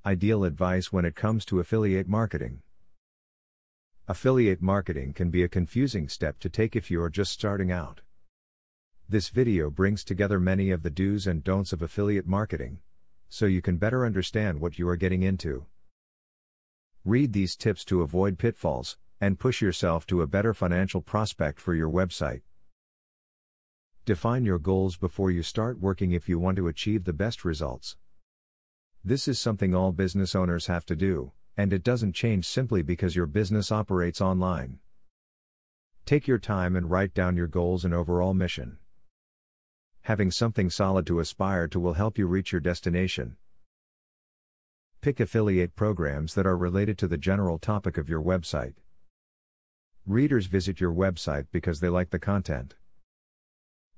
Ideal advice when it comes to affiliate marketing. Affiliate marketing can be a confusing step to take if you are just starting out. This video brings together many of the do's and don'ts of affiliate marketing, so you can better understand what you are getting into. Read these tips to avoid pitfalls, and push yourself to a better financial prospect for your website. Define your goals before you start working if you want to achieve the best results. This is something all business owners have to do, and it doesn't change simply because your business operates online. Take your time and write down your goals and overall mission. Having something solid to aspire to will help you reach your destination. Pick affiliate programs that are related to the general topic of your website. Readers visit your website because they like the content.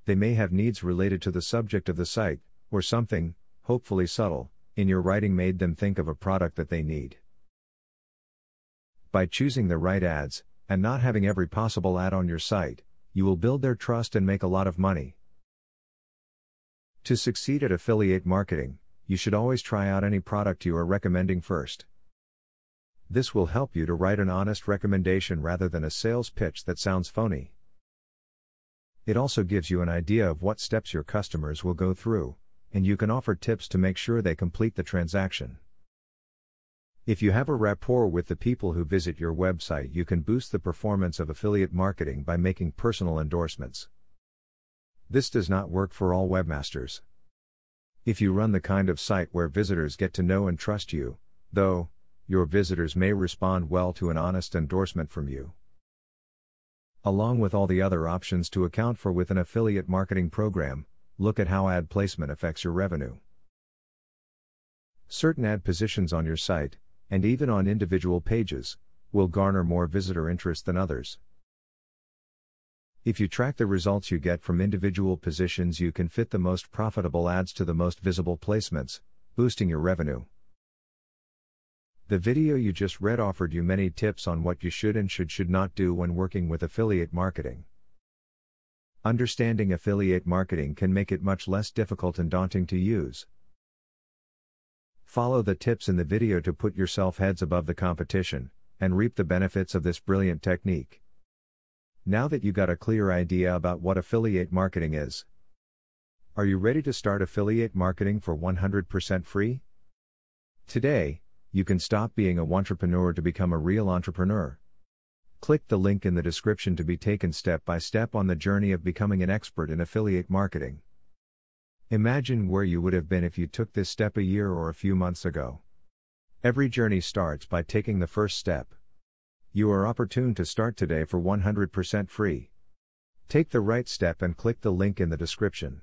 They may have needs related to the subject of the site, or something, hopefully subtle, in your writing made them think of a product that they need. By choosing the right ads, and not having every possible ad on your site, you will build their trust and make a lot of money. To succeed at affiliate marketing, you should always try out any product you are recommending first. This will help you to write an honest recommendation rather than a sales pitch that sounds phony. It also gives you an idea of what steps your customers will go through, and you can offer tips to make sure they complete the transaction. If you have a rapport with the people who visit your website, you can boost the performance of affiliate marketing by making personal endorsements. This does not work for all webmasters. If you run the kind of site where visitors get to know and trust you, though, your visitors may respond well to an honest endorsement from you. Along with all the other options to account for with an affiliate marketing program, look at how ad placement affects your revenue. Certain ad positions on your site, and even on individual pages, will garner more visitor interest than others. If you track the results you get from individual positions, you can fit the most profitable ads to the most visible placements, boosting your revenue. The video you just read offered you many tips on what you should and should not do when working with affiliate marketing. Understanding affiliate marketing can make it much less difficult and daunting to use. Follow the tips in the video to put yourself heads above the competition, and reap the benefits of this brilliant technique. Now that you got a clear idea about what affiliate marketing is, are you ready to start affiliate marketing for 100% free? Today, you can stop being a wantrepreneur to become a real entrepreneur. Click the link in the description to be taken step by step on the journey of becoming an expert in affiliate marketing. Imagine where you would have been if you took this step a year or a few months ago. Every journey starts by taking the first step. You are opportune to start today for 100% free. Take the right step and click the link in the description.